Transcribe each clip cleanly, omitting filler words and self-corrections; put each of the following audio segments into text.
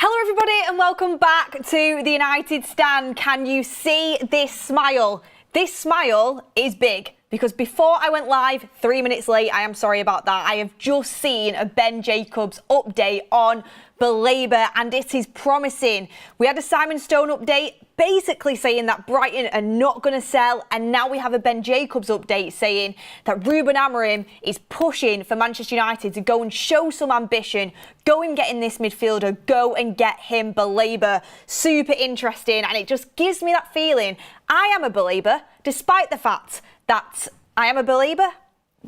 Hello everybody and welcome back to the United Stand. Can you see this smile? This smile is big because before I went live, 3 minutes late, I am sorry about that. I have just seen a Ben Jacobs update on Baleba and it is promising. We had a Simon Stone update basically saying that Brighton are not going to sell, and now we have a Ben Jacobs update saying that Ruben Amorim is pushing for Manchester United to go and show some ambition, go and get in this midfielder, go and get him Baleba. Super interesting, and it just gives me that feeling I am a believer, despite the fact that I am a believer.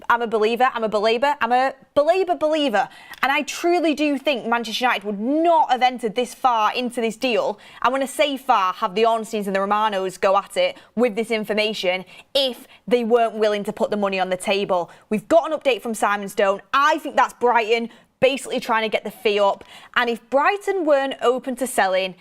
I'm a believer, I'm a believer, I'm a believer. And I truly do think Manchester United would not have entered this far into this deal. And when I say far, have the Ornsteins and the Romanos go at it with this information if they weren't willing to put the money on the table. We've got an update from Simon Stone. I think that's Brighton basically trying to get the fee up. And if Brighton weren't open to selling,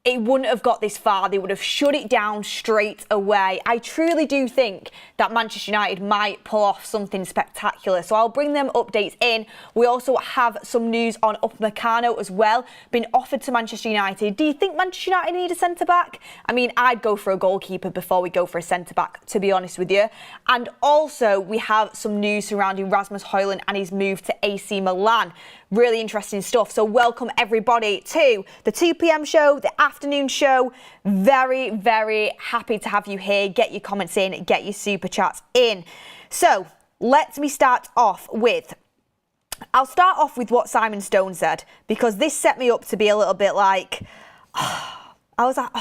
it wouldn't have got this far. They would have shut it down straight away. I truly do think that Manchester United might pull off something spectacular. So I'll bring them updates in. We also have some news on Upamecano as well, been offered to Manchester United. Do you think Manchester United need a centre-back? I mean, I'd go for a goalkeeper before we go for a centre-back, to be honest with you. And also, we have some news surrounding Rasmus Højlund and his move to AC Milan. Really interesting stuff. So welcome everybody to the 2 p.m. show, the afternoon show. Very, very happy to have you here. Get your comments in, get your super chats in. So let me start off with, I'll start off with what Simon Stone said, because this set me up to be a little bit like, I was like,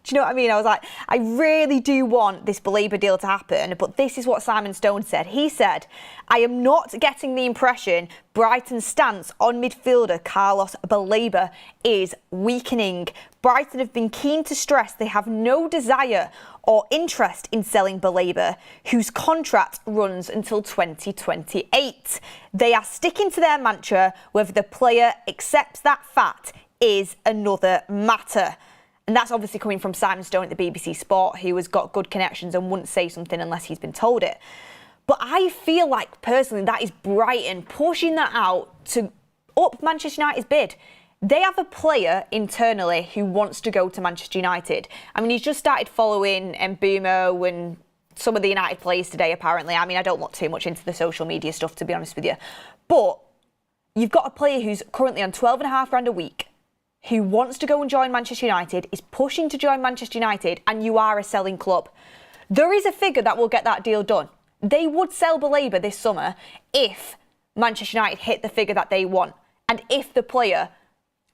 do you know what I mean? I was like, I really do want this Baleba deal to happen, but this is what Simon Stone said. He said, I am not getting the impression Brighton's stance on midfielder Carlos Baleba is weakening. Brighton have been keen to stress they have no desire or interest in selling Baleba, whose contract runs until 2028. They are sticking to their mantra. Whether the player accepts that fact is another matter. And that's obviously coming from Simon Stone at the BBC Sport, who has got good connections and wouldn't say something unless he's been told it. But I feel like, personally, that is Brighton pushing that out to up Manchester United's bid. They have a player internally who wants to go to Manchester United. I mean, he's just started following Mbumo and some of the United players today, apparently. I mean, I don't look too much into the social media stuff, to be honest with you. But you've got a player who's currently on £12,500 a week, who wants to go and join Manchester United, is pushing to join Manchester United, and you are a selling club. There is a figure that will get that deal done. They would sell Baleba this summer if Manchester United hit the figure that they want, and if the player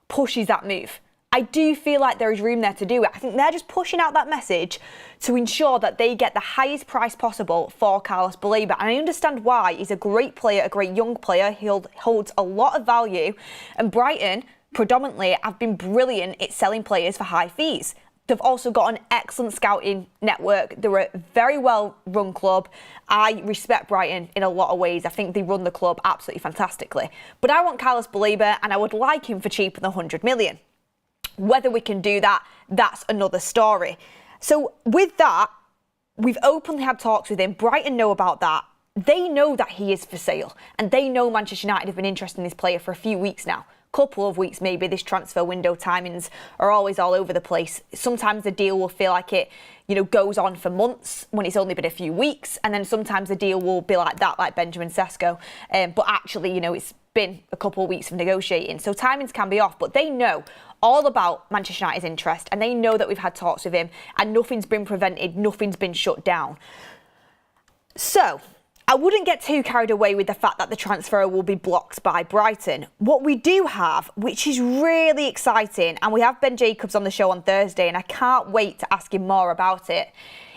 pushes that move. I do feel like there is room there to do it. I think they're just pushing out that message to ensure that they get the highest price possible for Carlos Baleba. And I understand why. He's a great player, a great young player. He holds a lot of value, and Brighton predominantly have been brilliant at selling players for high fees. They've also got an excellent scouting network. They're a very well-run club. I respect Brighton in a lot of ways. I think they run the club absolutely fantastically. But I want Carlos Baleba, and I would like him for cheaper than 100 million. Whether we can do that, that's another story. So with that, we've openly had talks with him. Brighton know about that. They know that he is for sale, and they know Manchester United have been interested in this player for a few weeks now. Couple of weeks maybe. This transfer window timings are always all over the place. Sometimes the deal will feel like it, goes on for months when it's only been a few weeks, and then sometimes the deal will be like that, like Benjamin Sesko. But actually, it's been a couple of weeks of negotiating, so timings can be off. But they know all about Manchester United's interest, and they know that we've had talks with him, and nothing's been prevented, nothing's been shut down. So I wouldn't get too carried away with the fact that the transfer will be blocked by Brighton. What we do have, which is really exciting, and we have Ben Jacobs on the show on Thursday, and I can't wait to ask him more about it,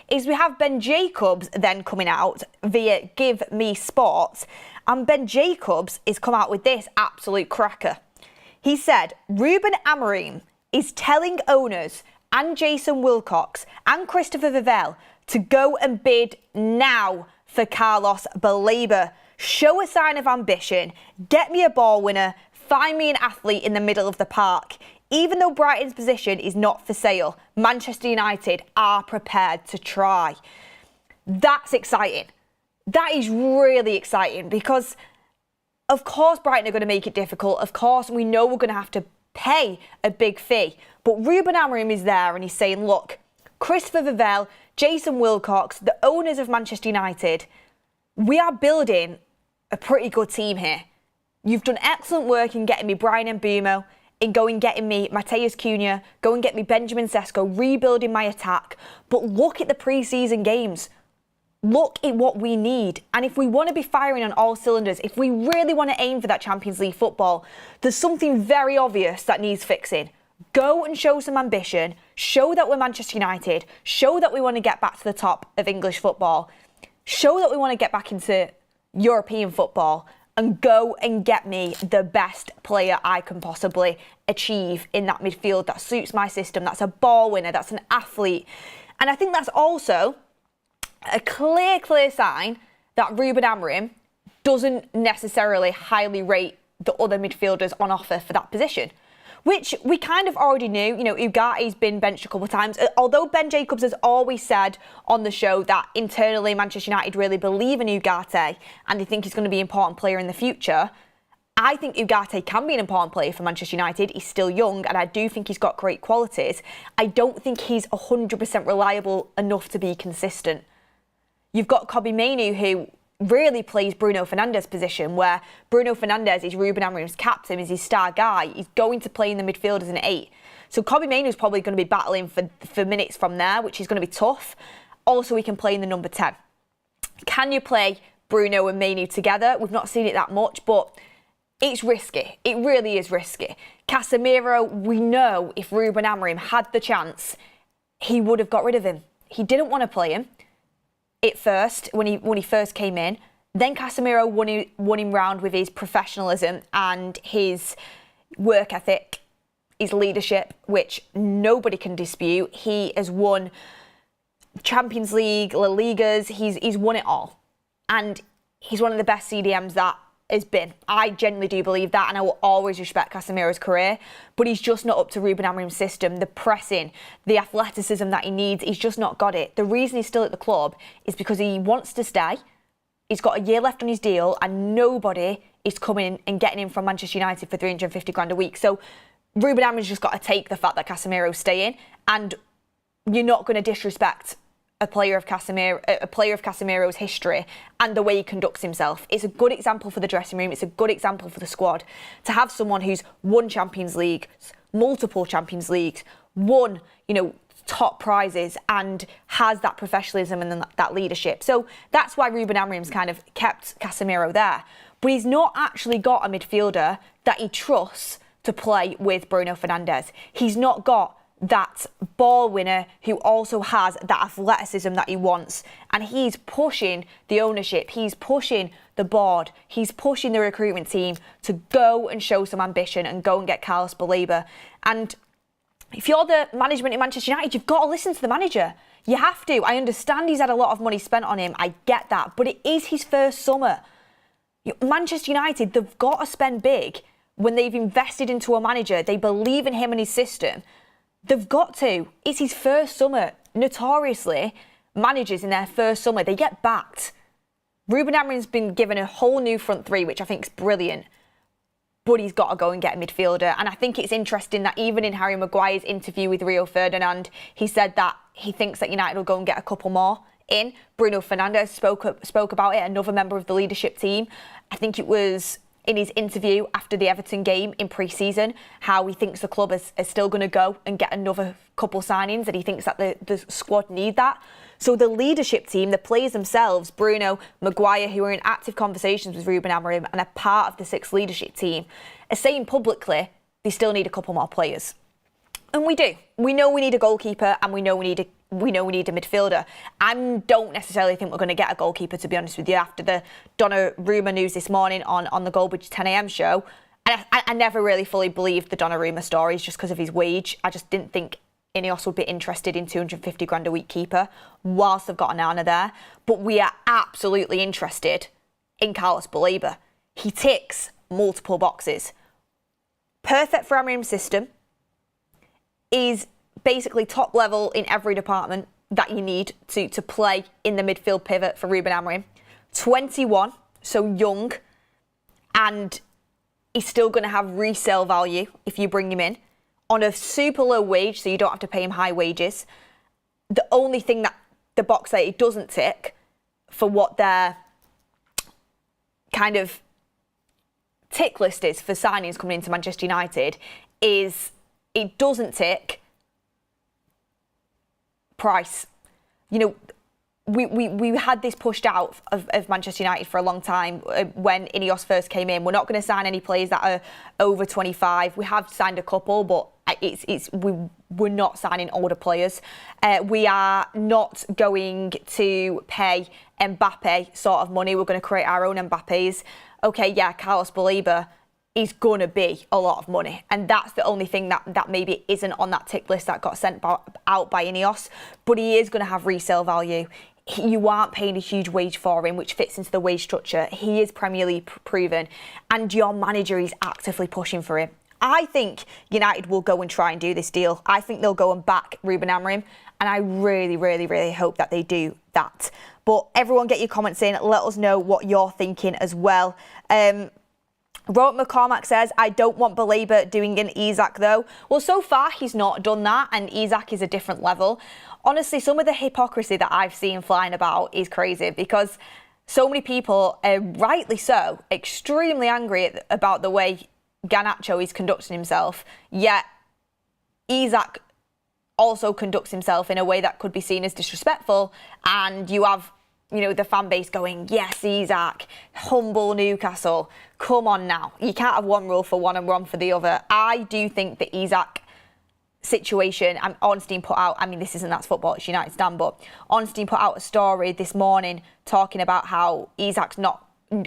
is we have Ben Jacobs then coming out via Give Me Sports, and Ben Jacobs is come out with this absolute cracker. He said, Ruben Amorim is telling owners and Jason Wilcox and Christopher Vivell to go and bid now for Carlos Baleba. Show a sign of ambition, get me a ball winner, find me an athlete in the middle of the park. Even though Brighton's position is not for sale, Manchester United are prepared to try. That's exciting. That is really exciting because, of course, Brighton are going to make it difficult. Of course, we know we're going to have to pay a big fee. But Ruben Amorim is there and he's saying, look, Christopher Vivell, Jason Wilcox, the owners of Manchester United, we are building a pretty good team here. You've done excellent work in getting me Brian Mbeumo, in going getting me Mateus Cunha, go and get me Benjamin Sesko, rebuilding my attack. But look at the pre-season games. Look at what we need. And if we want to be firing on all cylinders, if we really want to aim for that Champions League football, there's something very obvious that needs fixing. Go and show some ambition, show that we're Manchester United, show that we want to get back to the top of English football, show that we want to get back into European football, and go and get me the best player I can possibly achieve in that midfield that suits my system, that's a ball winner, that's an athlete. And I think that's also a clear sign that Ruben Amorim doesn't necessarily highly rate the other midfielders on offer for that position, which we kind of already knew. You know, Ugate's been benched a couple of times. Although Ben Jacobs has always said on the show that internally Manchester United really believe in Ugate and they think he's going to be an important player in the future, I think Ugate can be an important player for Manchester United. He's still young and I do think he's got great qualities. I don't think he's 100% reliable enough to be consistent. You've got Kobbie Mainoo, who really plays Bruno Fernandes' position, where Bruno Fernandes is Ruben Amorim's captain, is his star guy. He's going to play in the midfield as an 8. So Kobbie Mainoo is probably going to be battling for minutes from there, which is going to be tough. Also, he can play in the number 10. Can you play Bruno and Mainoo together? We've not seen it that much, but it's risky. It really is risky. Casemiro, we know if Ruben Amorim had the chance, he would have got rid of him. He didn't want to play him at first, when he first came in. Then Casemiro won him round with his professionalism and his work ethic, his leadership, which nobody can dispute. He has won Champions League, La Ligas, he's won it all. And he's one of the best CDMs that has been. I genuinely do believe that, and I will always respect Casemiro's career, but he's just not up to Ruben Amorim's system. The pressing, the athleticism that he needs, he's just not got it. The reason he's still at the club is because he wants to stay. He's got a year left on his deal, and nobody is coming and getting him from Manchester United for 350 grand a week. So Ruben Amorim's just got to take the fact that Casemiro's staying, and you're not going to disrespect a player of Casemiro's history and the way he conducts himself. It's a good example for the dressing room. It's a good example for the squad to have someone who's won Champions League, multiple Champions Leagues, won, top prizes, and has that professionalism and that leadership. So that's why Ruben Amorim's kind of kept Casemiro there. But he's not actually got a midfielder that he trusts to play with Bruno Fernandes. He's not got that ball winner who also has that athleticism that he wants. And he's pushing the ownership, he's pushing the board, he's pushing the recruitment team to go and show some ambition and go and get Carlos Baleba. And if you're the management in Manchester United, you've got to listen to the manager. You have to. I understand he's had a lot of money spent on him. I get that. But it is his first summer. Manchester United, they've got to spend big when they've invested into a manager. They believe in him and his system. They've got to. It's his first summer. Notoriously, managers in their first summer, they get backed. Ruben Amorim's been given a whole new front three, which I think is brilliant. But he's got to go and get a midfielder. And I think it's interesting that even in Harry Maguire's interview with Rio Ferdinand, he said that he thinks that United will go and get a couple more in. Bruno Fernandes spoke about it, another member of the leadership team. I think it was in his interview after the Everton game in pre-season, how he thinks the club is still going to go and get another couple signings, and he thinks that the squad need that. So the leadership team, the players themselves, Bruno, Maguire, who are in active conversations with Ruben Amorim and are part of the Six leadership team, are saying publicly they still need a couple more players. And we do. We know we need a goalkeeper, and we know we need a midfielder. I don't necessarily think we're going to get a goalkeeper, to be honest with you, after the Donnarumma news this morning on the Goldbridge 10 a.m. show. And I never really fully believed the Donnarumma stories just because of his wage. I just didn't think Ineos would be interested in 250 grand a week keeper whilst they've got Onana there. But we are absolutely interested in Carlos Baleba. He ticks multiple boxes. Perfect for Amorim's system. Is basically top level in every department that you need to play in the midfield pivot for Ruben Amorim. 21, so young, and he's still going to have resale value if you bring him in on a super low wage, so you don't have to pay him high wages. The only thing that the box that it doesn't tick for what their kind of tick list is for signings coming into Manchester United is it doesn't tick price. You know, we had this pushed out of Manchester United for a long time when Ineos first came in. We're not going to sign any players that are over 25. We have signed a couple, but we're not signing older players. We are not going to pay Mbappe sort of money. We're going to create our own Mbappes. Okay, yeah, Carlos Baleba is going to be a lot of money. And that's the only thing that maybe isn't on that tick list that got sent out by Ineos. But he is going to have resale value. You aren't paying a huge wage for him, which fits into the wage structure. He is Premier League proven. And your manager is actively pushing for him. I think United will go and try and do this deal. I think they'll go and back Ruben Amorim. And I really, really, really hope that they do that. But everyone get your comments in. Let us know what you're thinking as well. Robert McCormack says, I don't want Baleba doing an Isak though. Well, so far he's not done that, and Isak is a different level. Honestly, some of the hypocrisy that I've seen flying about is crazy, because so many people are rightly so extremely angry about the way Garnacho is conducting himself, yet Isak also conducts himself in a way that could be seen as disrespectful, and you have, you know, the fan base going, yes, Isak, humble Newcastle, come on now. You can't have one rule for one and one for the other. I do think the Isak situation, Ornstein put out, I mean, this isn't That's Football, it's United Stand, but Ornstein put out a story this morning talking about how Isak's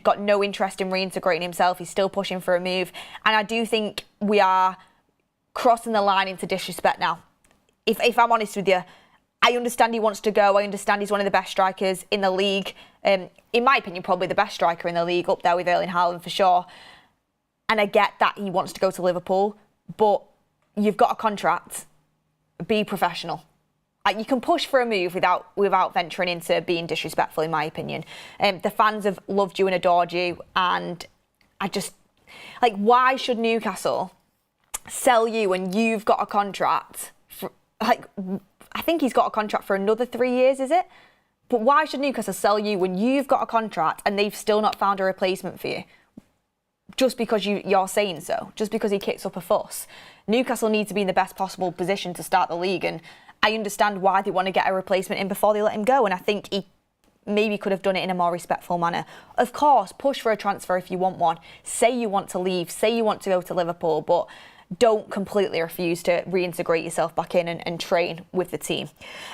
got no interest in reintegrating himself. He's still pushing for a move. And I do think we are crossing the line into disrespect now. If I'm honest with you, I understand he wants to go. I understand he's one of the best strikers in the league. In my opinion, probably the best striker in the league, up there with Erling Haaland for sure. And I get that he wants to go to Liverpool, but you've got a contract. Be professional. You can push for a move without venturing into being disrespectful, in my opinion. The fans have loved you and adored you, and I just, why should Newcastle sell you when you've got a contract for, I think he's got a contract for another 3 years, is it? But why should Newcastle sell you when you've got a contract and they've still not found a replacement for you? Just because you're saying so, just because he kicks up a fuss. Newcastle need to be in the best possible position to start the league, and I understand why they want to get a replacement in before they let him go, and I think he maybe could have done it in a more respectful manner. Of course, push for a transfer if you want one. Say you want to leave, say you want to go to Liverpool, but don't completely refuse to reintegrate yourself back in and train with the team.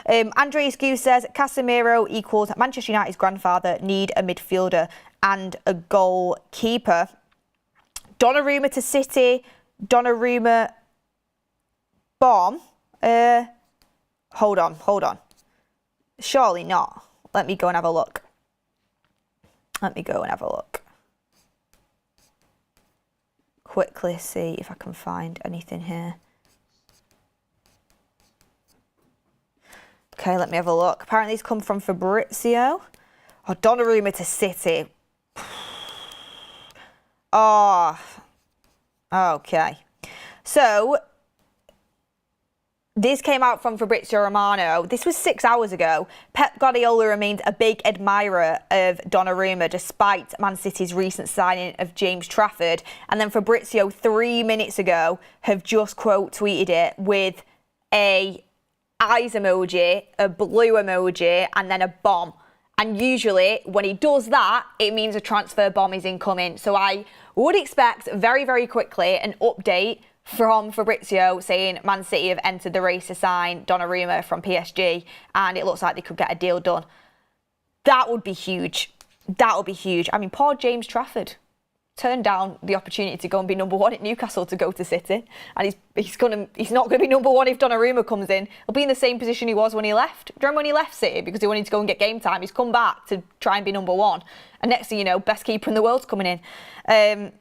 Andreas Goose says, Casemiro equals Manchester United's grandfather, need a midfielder and a goalkeeper. Donnarumma to City, Donnarumma bomb. Hold on. Surely not. Let me go and have a look. Quickly see if I can find anything here. Okay, let me have a look. Apparently it's come from Fabrizio. Oh, Donnarumma to City. Oh, okay. So, this came out from Fabrizio Romano. This was 6 hours ago. Pep Guardiola remains a big admirer of Donnarumma despite Man City's recent signing of James Trafford. And then Fabrizio 3 minutes ago have just quote tweeted it with a eyes emoji, a blue emoji, and then a bomb. And usually when he does that, it means a transfer bomb is incoming. So I would expect very, very quickly an update from Fabrizio saying Man City have entered the race to sign Donnarumma from PSG, and it looks like they could get a deal done. That would be huge. I mean, poor James Trafford turned down the opportunity to go and be number one at Newcastle to go to City, and he's not going to be number one if Donnarumma comes in. He'll be in the same position he was when he left. Do you remember when he left City because he wanted to go and get game time? He's come back to try and be number one, and next thing you know, best keeper in the world's coming in.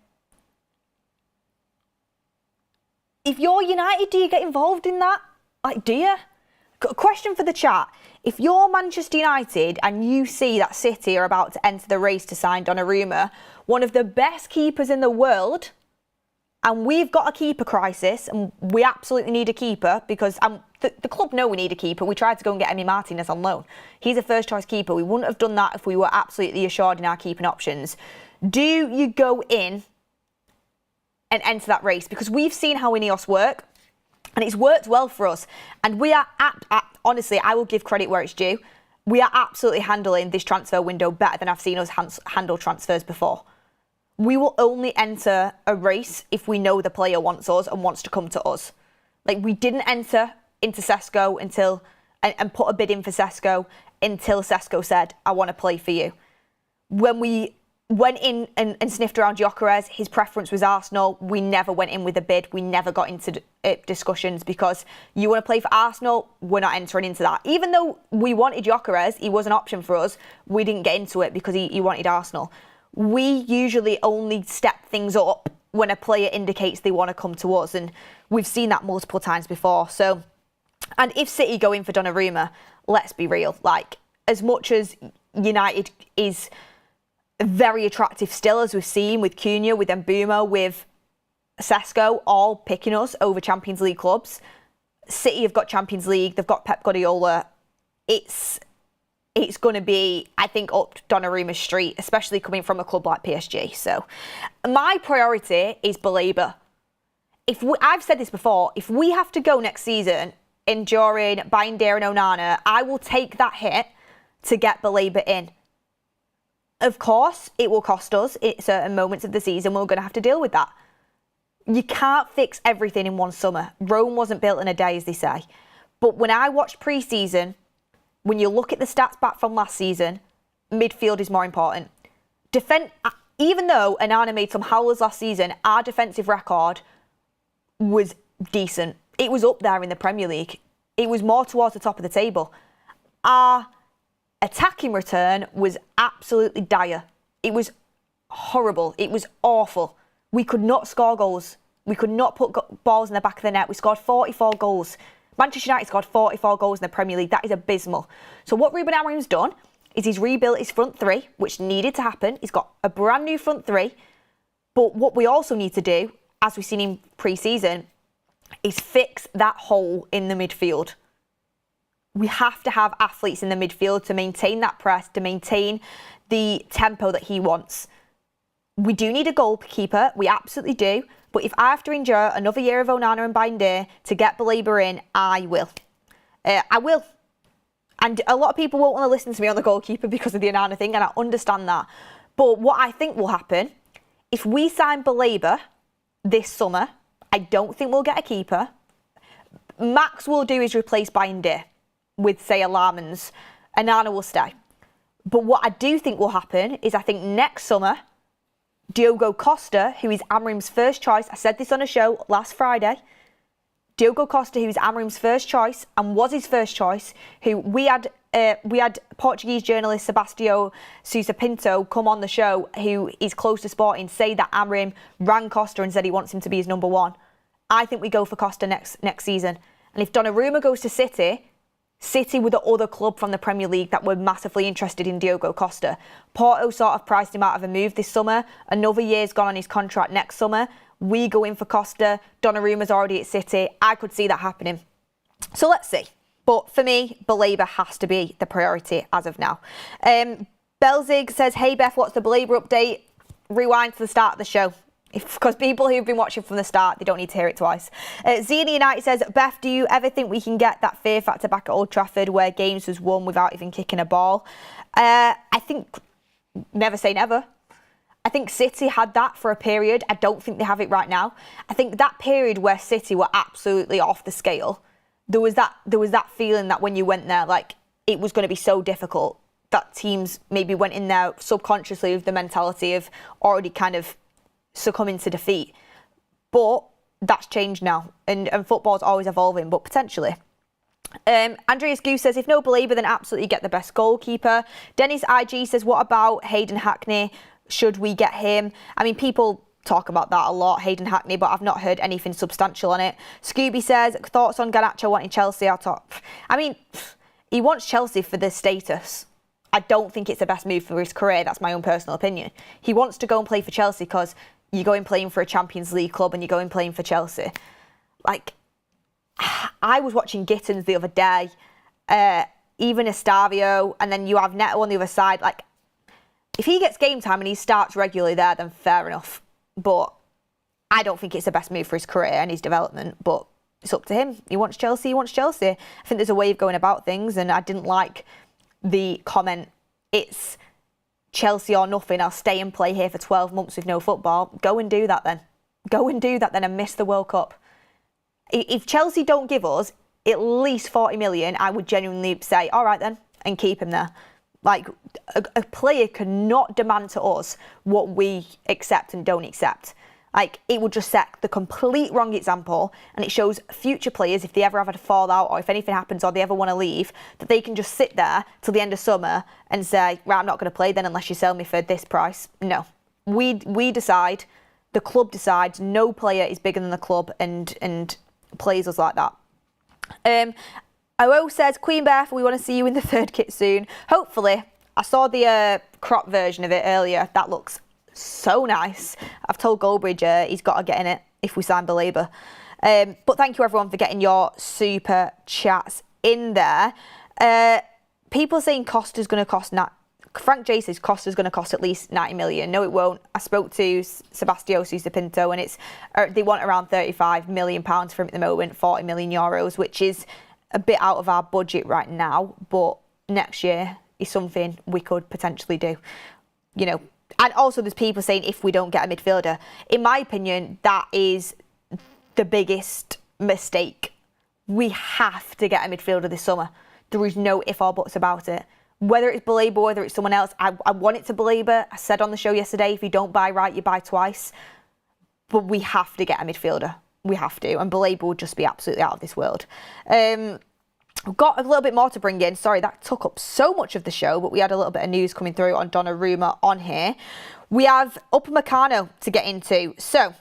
If you're United, do you get involved in that? Do you? Question for the chat. If you're Manchester United and you see that City are about to enter the race to sign Donnarumma, one of the best keepers in the world, And we've got a keeper crisis, and we absolutely need a keeper because the club know we need a keeper. We tried to go and get Emi Martinez on loan. He's a first-choice keeper. We wouldn't have done that if we were absolutely assured in our keeping options. Do you go in and enter that race? Because we've seen how Ineos work, and it's worked well for us. And we are, honestly, I will give credit where it's due. We are absolutely handling this transfer window better than I've seen us handle transfers before. We will only enter a race if we know the player wants us and wants to come to us. Like, we didn't enter into Sesko and put a bid in for Sesko until Sesko said, I want to play for you. When we went in and sniffed around Gyökeres, his preference was Arsenal. We never went in with a bid. We never got into discussions because you want to play for Arsenal, we're not entering into that. Even though we wanted Gyökeres, he was an option for us, we didn't get into it because he wanted Arsenal. We usually only step things up when a player indicates they want to come to us, and we've seen that multiple times before. So, and if City go in for Donnarumma, let's be real, like, as much as United is very attractive still, as we've seen with Cunha, with Mbeumo, with Sesko, all picking us over Champions League clubs, City have got Champions League, they've got Pep Guardiola. It's going to be, I think, up Donnarumma's street, especially coming from a club like PSG. So my priority is Baleba. I've said this before, if we have to go next season enduring Bayindir and Onana, I will take that hit to get Baleba in. Of course, it will cost us at certain moments of the season. We're going to have to deal with that. You can't fix everything in one summer. Rome wasn't built in a day, as they say. But when I watched pre-season, when you look at the stats back from last season, midfield is more important. Even though Onana made some howlers last season, our defensive record was decent. It was up there in the Premier League. It was more towards the top of the table. Our attacking return was absolutely dire. It was horrible. It was awful. We could not score goals. We could not put balls in the back of the net. We scored 44 goals. Manchester United scored 44 goals in the Premier League. That is abysmal. So what Ruben Amorim's done is he's rebuilt his front three, which needed to happen. He's got a brand new front three. But what we also need to do, as we've seen in pre-season, is fix that hole in the midfield. We have to have athletes in the midfield to maintain that press, to maintain the tempo that he wants. We do need a goalkeeper. We absolutely do. But if I have to endure another year of Onana and Bayindir to get Baleba in, I will. I will. And a lot of people won't want to listen to me on the goalkeeper because of the Onana thing, and I understand that. But what I think will happen, if we sign Baleba this summer, I don't think we'll get a keeper. Max will do is replace Bayindir with, say, a Lamans. Onana will stay. But what I do think will happen is I think next summer, Diogo Costa, who is Amorim's first choice, I said this on a show last Friday, Diogo Costa, who is Amorim's first choice and was his first choice, who we had Portuguese journalist Sebastião Sousa Pinto come on the show, who is close to Sporting, say that Amorim rang Costa and said he wants him to be his number one. I think we go for Costa next season. And if Donnarumma goes to City were the other club from the Premier League that were massively interested in Diogo Costa. Porto sort of priced him out of a move this summer. Another year's gone on his contract next summer. We go in for Costa. Donnarumma's already at City. I could see that happening. So let's see. But for me, Baleba has to be the priority as of now. Belzig says, hey Beth, what's the Baleba update? Rewind to the start of the show. Because people who've been watching from the start, they don't need to hear it twice. Zena United says, Beth, do you ever think we can get that fear factor back at Old Trafford where games was won without even kicking a ball? I think, never say never. I think City had that for a period. I don't think they have it right now. I think that period where City were absolutely off the scale, there was that feeling that when you went there, like, it was going to be so difficult that teams maybe went in there subconsciously with the mentality of already kind of succumbing to defeat. But that's changed now, and football's always evolving, but potentially. Andreas Goose says, if no Baleba, then absolutely get the best goalkeeper. Dennis IG says, what about Hayden Hackney? Should we get him? I mean, people talk about that a lot, Hayden Hackney, but I've not heard anything substantial on it. Scooby says, thoughts on Garnacho wanting Chelsea out top? I mean, he wants Chelsea for the status. I don't think it's the best move for his career. That's my own personal opinion. He wants to go and play for Chelsea because you go in playing for a Champions League club and you go in playing for Chelsea. Like, I was watching Gittins the other day, even Estavio, and then you have Neto on the other side. Like, if he gets game time and he starts regularly there, then fair enough. But I don't think it's the best move for his career and his development, but it's up to him. He wants Chelsea, he wants Chelsea. I think there's a way of going about things, and I didn't like the comment, it's Chelsea or nothing, I'll stay and play here for 12 months with no football. Go and do that then. Go and do that then and miss the World Cup. If Chelsea don't give us at least 40 million, I would genuinely say, all right then, and keep him there. Like, a player cannot demand to us what we accept and don't accept. Like, it would just set the complete wrong example, and it shows future players, if they ever have a fallout or if anything happens or they ever want to leave, that they can just sit there till the end of summer and say, right, I'm not going to play then unless you sell me for this price. No. We decide, the club decides, no player is bigger than the club and plays us like that. OO says, Queen Beth, we want to see you in the third kit soon. Hopefully. I saw the crop version of it earlier. That looks so nice. I've told Goldbridge he's got to get in it if we sign Baleba. But thank you everyone for getting your super chats in there. People saying Costa's going to cost... Frank J says Costa's going to cost at least 90 million. No, it won't. I spoke to Sebastião Sousa Pinto and they want around 35 million pounds for him at the moment, 40 million euros, which is a bit out of our budget right now, but next year is something we could potentially do. You know, and also there's people saying if we don't get a midfielder. In my opinion, that is the biggest mistake. We have to get a midfielder this summer. There is no if or buts about it. Whether it's Baleba, whether it's someone else, I want it to Baleba. I said on the show yesterday, if you don't buy right, you buy twice. But we have to get a midfielder. We have to. And Baleba would just be absolutely out of this world. We've got a little bit more to bring in. Sorry, that took up so much of the show, but we had a little bit of news coming through on Donnarumma on here. We have Upamecano to get into. So,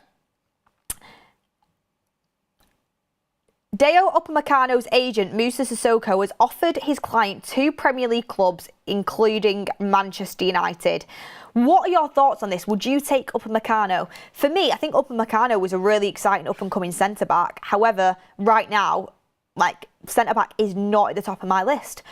Deo Upamecano's agent, Musa Sissoko, has offered his client 2 Premier League clubs, including Manchester United. What are your thoughts on this? Would you take Upamecano? For me, I think Upamecano was a really exciting up-and-coming centre-back. However, right now, like, centre-back is not at the top of my list.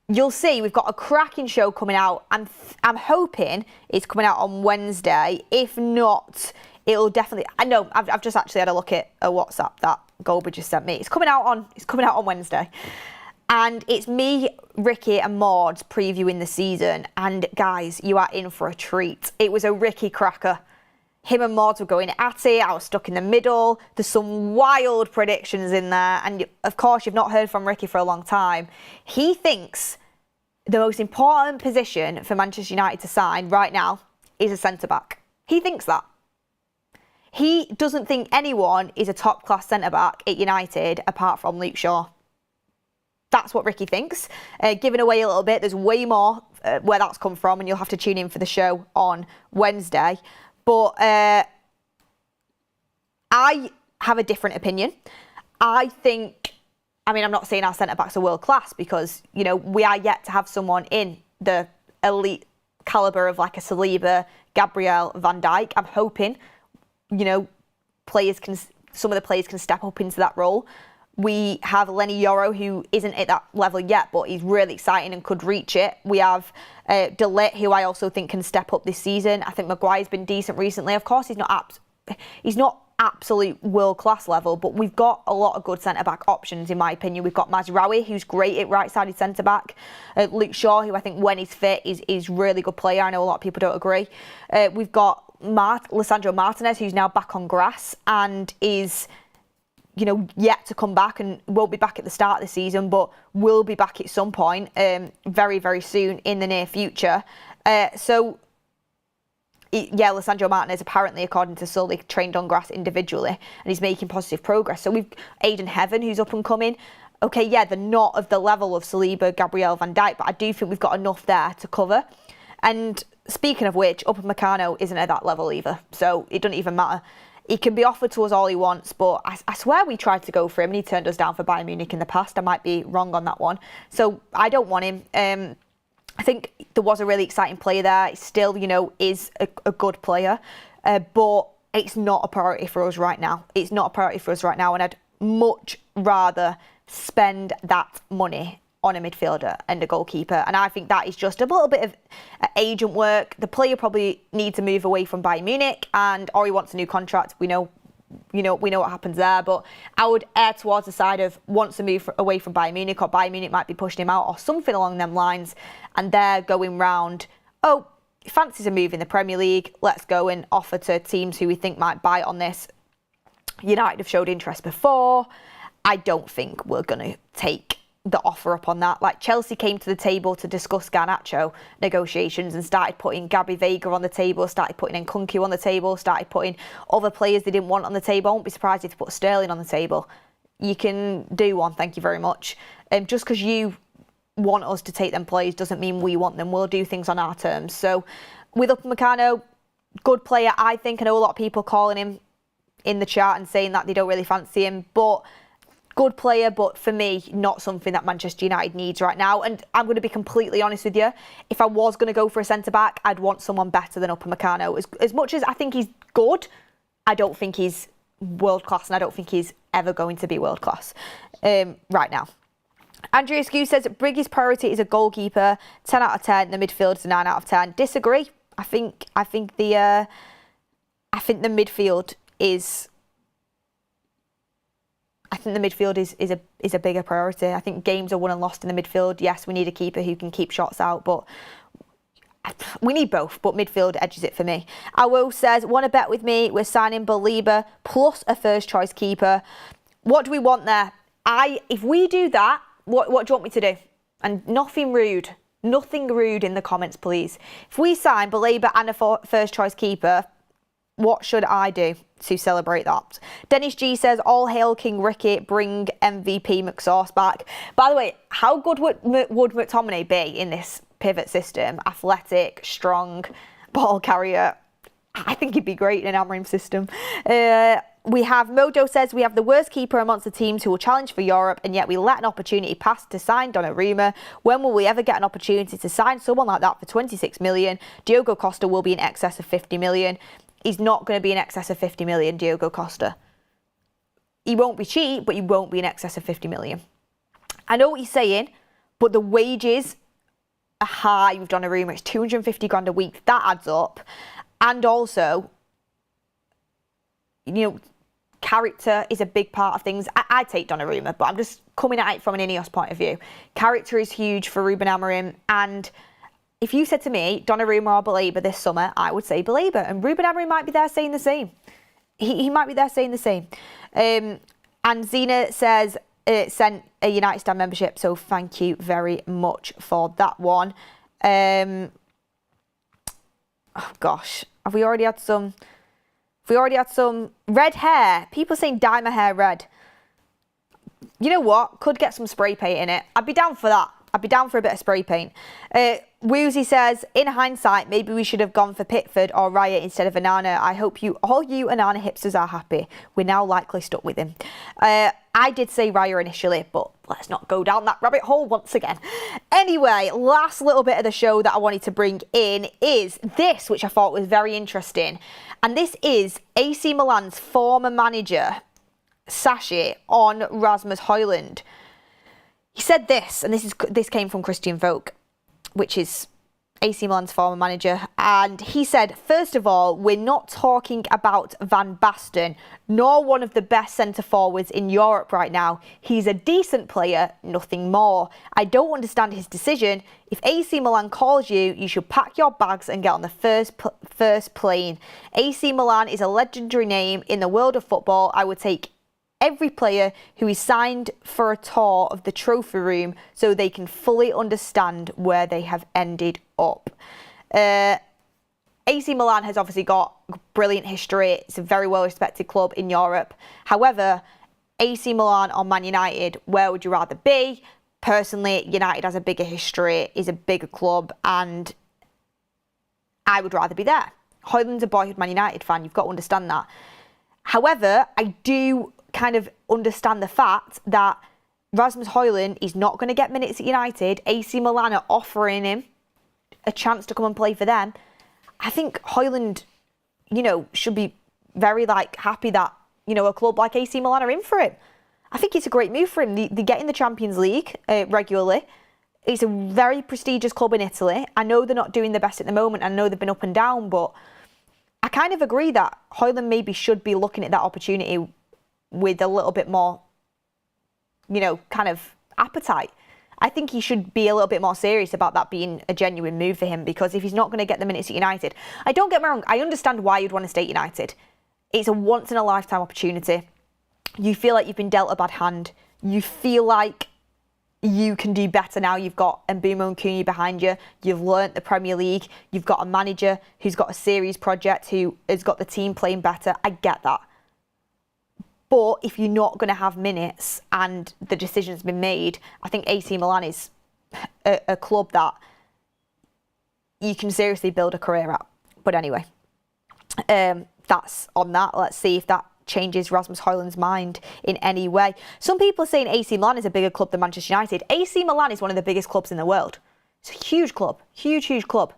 You'll see, we've got a cracking show coming out. I'm hoping it's coming out on Wednesday. If not, it'll definitely... I know, I've just actually had a look at a WhatsApp that Goldbridge just sent me. It's coming out on Wednesday. And it's me, Ricky and Maud's previewing the season. And guys, you are in for a treat. It was a Ricky cracker. Him and Maud were going at it. I was stuck in the middle. There's some wild predictions in there. And of course, you've not heard from Ricky for a long time. He thinks the most important position for Manchester United to sign right now is a centre-back. He thinks that. He doesn't think anyone is a top-class centre-back at United apart from Luke Shaw. That's what Ricky thinks. Giving away a little bit, there's way more where that's come from, and you'll have to tune in for the show on Wednesday. But I have a different opinion. I think, I mean, I'm not saying our centre-backs are world-class because, you know, we are yet to have someone in the elite calibre of like a Saliba, Gabriel, Van Dijk. I'm hoping, you know, some of the players can step up into that role. We have Lenny Yoro, who isn't at that level yet, but he's really exciting and could reach it. We have De Ligt, who I also think can step up this season. I think Maguire's been decent recently. Of course, he's not absolute world-class level, but we've got a lot of good centre-back options, in my opinion. We've got Mazraoui, who's great at right-sided centre-back. Luke Shaw, who I think when he's fit is really good player. I know a lot of people don't agree. We've got Lisandro Martinez, who's now back on grass and is, you know, yet to come back and won't be back at the start of the season, but will be back at some point very, very soon in the near future. So, yeah, Lisandro Martinez apparently, according to Sully, trained on grass individually and he's making positive progress. So we've Aiden Heaven, who's up and coming. Okay, yeah, they're not of the level of Saliba, Gabriel, Van Dijk, but I do think we've got enough there to cover. And speaking of which, Upamecano isn't at that level either, so it doesn't even matter. He can be offered to us all he wants, but I swear we tried to go for him and he turned us down for Bayern Munich in the past. I might be wrong on that one. So I don't want him. I think there was a really exciting player there. He still, you know, is a good player. But it's not a priority for us right now. It's not a priority for us right now, and I'd much rather spend that money on a midfielder and a goalkeeper. And I think that is just a little bit of agent work. The player probably needs to move away from Bayern Munich, or he wants a new contract. We know what happens there. But I would err towards the side of wants to move away from Bayern Munich, or Bayern Munich might be pushing him out, or something along them lines. And they're going round, oh, fancies a move in the Premier League. Let's go and offer to teams who we think might bite on this. United have showed interest before. I don't think we're going to take the offer up on that. Like, Chelsea came to the table to discuss Garnacho negotiations and started putting Gabby Veiga on the table, started putting Nkunku on the table, started putting other players they didn't want on the table. I won't be surprised if they put Sterling on the table. You can do one, thank you very much. Just because you want us to take them players doesn't mean we want them. We'll do things on our terms. So with Upamecano, good player, I think. I know a lot of people calling him in the chat and saying that they don't really fancy him, but good player, but for me, not something that Manchester United needs right now. And I'm going to be completely honest with you. If I was going to go for a centre-back, I'd want someone better than Upamecano. As much as I think he's good, I don't think he's world-class, and I don't think he's ever going to be world-class right now. Andrea Skew says Briggy's priority is a goalkeeper, 10 out of 10. The midfield is a 9 out of 10. Disagree. I think the midfield is. I think the midfield is a bigger priority. I think games are won and lost in the midfield. Yes, we need a keeper who can keep shots out, but we need both. But midfield edges it for me. Awo says, want to bet with me? We're signing Baleba plus a first choice keeper. What do we want there? If we do that, what do you want me to do? And nothing rude in the comments, please. If we sign Baleba and a first choice keeper, what should I do to celebrate that? Dennis G says, all hail King Ricky, bring MVP McSauce back. By the way, how good would McTominay be in this pivot system? Athletic, strong, ball carrier. I think he'd be great in an Amorim system. We have Mojo says, we have the worst keeper amongst the teams who will challenge for Europe, and yet we let an opportunity pass to sign Donnarumma. When will we ever get an opportunity to sign someone like that for 26 million? Diogo Costa will be in excess of 50 million. He's not going to be in excess of 50 million, Diogo Costa. He won't be cheap, but he won't be in excess of 50 million. I know what you're saying, but the wages are high with Donnarumma. It's 250 grand a week. That adds up. And also, character is a big part of things. I take Donnarumma, but I'm just coming at it from an Ineos point of view. Character is huge for Ruben Amorim, and if you said to me, Donnarumma or Baleba this summer, I would say Baleba. And Ruben Amorim might be there saying the same. He might be there saying the same. And Zena says, sent a United Stand membership, so thank you very much for that one. Oh gosh, have we already had some red hair? People saying dye my hair red. You know what? Could get some spray paint in it. I'd be down for that. I'd be down for a bit of spray paint. Woozy says, in hindsight, maybe we should have gone for Pickford or Raya instead of Onana. I hope all you Onana hipsters are happy. We're now likely stuck with him. I did say Raya initially, but let's not go down that rabbit hole once again. Anyway, last little bit of the show that I wanted to bring in is this, which I thought was very interesting. And this is AC Milan's former manager, Sashi, on Rasmus Højlund. He said this, and this came from Christian Volk, which is AC Milan's former manager, and he said, first of all, we're not talking about Van Basten, nor one of the best centre-forwards in Europe right now. He's a decent player, nothing more. I don't understand his decision. If AC Milan calls you, you should pack your bags and get on the first plane. AC Milan is a legendary name in the world of football. I would take every player who is signed for a tour of the trophy room so they can fully understand where they have ended up. AC Milan has obviously got brilliant history. It's a very well-respected club in Europe. However, AC Milan or Man United, where would you rather be? Personally, United has a bigger history, is a bigger club, and I would rather be there. Højlund's a boyhood Man United fan. You've got to understand that. However, I do kind of understand the fact that Rasmus Højlund is not going to get minutes at United. AC Milan are offering him a chance to come and play for them. I think Højlund, should be very like happy that, you know, a club like AC Milan are in for him. I think it's a great move for him. They get in the Champions League regularly. It's a very prestigious club in Italy. I know they're not doing the best at the moment. I know they've been up and down, but I kind of agree that Højlund maybe should be looking at that opportunity with a little bit more, you know, kind of appetite. I think he should be a little bit more serious about that being a genuine move for him, because if he's not going to get the minutes at United, I don't get me wrong, I understand why you'd want to stay at United. It's a once in a lifetime opportunity. You feel like you've been dealt a bad hand. You feel like you can do better now. You've got Mbeumo and Cunha behind you. You've learnt the Premier League. You've got a manager who's got a series project, who has got the team playing better. I get that. But if you're not going to have minutes and the decision's been made, I think AC Milan is a club that you can seriously build a career at. But anyway, that's on that. Let's see if that changes Rasmus Højlund's mind in any way. Some people are saying AC Milan is a bigger club than Manchester United. AC Milan is one of the biggest clubs in the world. It's a huge club, huge club.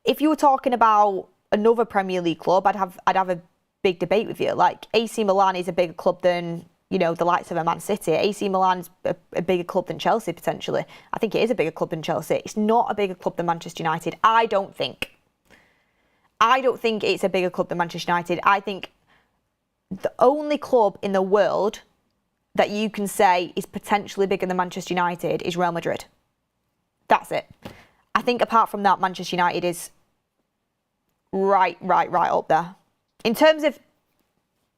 If you were talking about another Premier League club, I'd have a big debate with you. Like, AC Milan is a bigger club than, you know, the likes of a Man City. AC Milan's a bigger club than Chelsea, potentially. I think it is a bigger club than Chelsea. It's not a bigger club than Manchester United. I don't think it's a bigger club than Manchester United. I think the only club in the world that you can say is potentially bigger than Manchester United is Real Madrid. That's it. I think apart from that, Manchester United is right up there. In terms of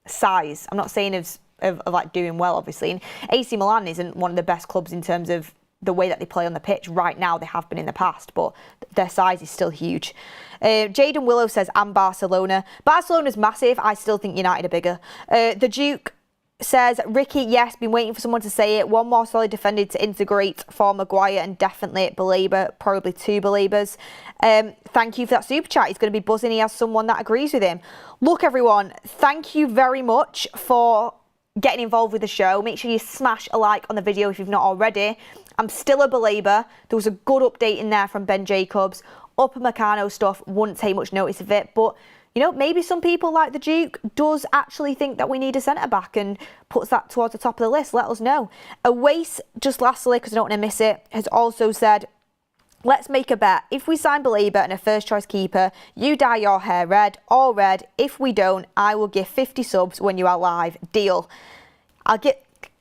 size, I'm not saying of like doing well, obviously. And AC Milan isn't one of the best clubs in terms of the way that they play on the pitch right now. They have been in the past, but their size is still huge. Jaden Willow says, and Barcelona. Barcelona's massive. I still think United are bigger. The Duke says, Ricky, yes, been waiting for someone to say it. One more solid defender to integrate for Maguire, and definitely Baleba, probably two Balebas. Thank you for that super chat. He's going to be buzzing. He has someone that agrees with him. Look, everyone, thank you very much for getting involved with the show. Make sure you smash a like on the video if you've not already. I'm still a Baleba. There was a good update in there from Ben Jacobs. Upamecano stuff, wouldn't take much notice of it, but you know, maybe some people like the Duke does actually think that we need a centre-back and puts that towards the top of the list. Let us know. Awais, just lastly, because I don't want to miss it, has also said, let's make a bet. If we sign Baleba and a first-choice keeper, you dye your hair red, all red. If we don't, I will give 50 subs when you are live. Deal.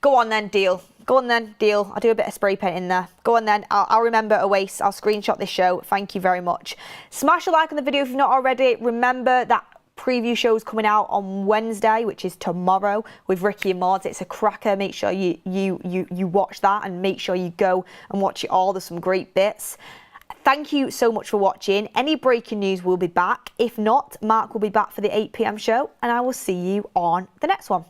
Go on then, deal. Go on then, deal. I'll do a bit of spray paint in there. Go on then. I'll remember Awais. I'll screenshot this show. Thank you very much. Smash a like on the video if you've not already. Remember that preview show's coming out on Wednesday, which is tomorrow, with Ricky and Maud. It's a cracker. Make sure you watch that, and make sure you go and watch it all. There's some great bits. Thank you so much for watching. Any breaking news will be back. If not, Mark will be back for the 8 p.m. show, and I will see you on the next one.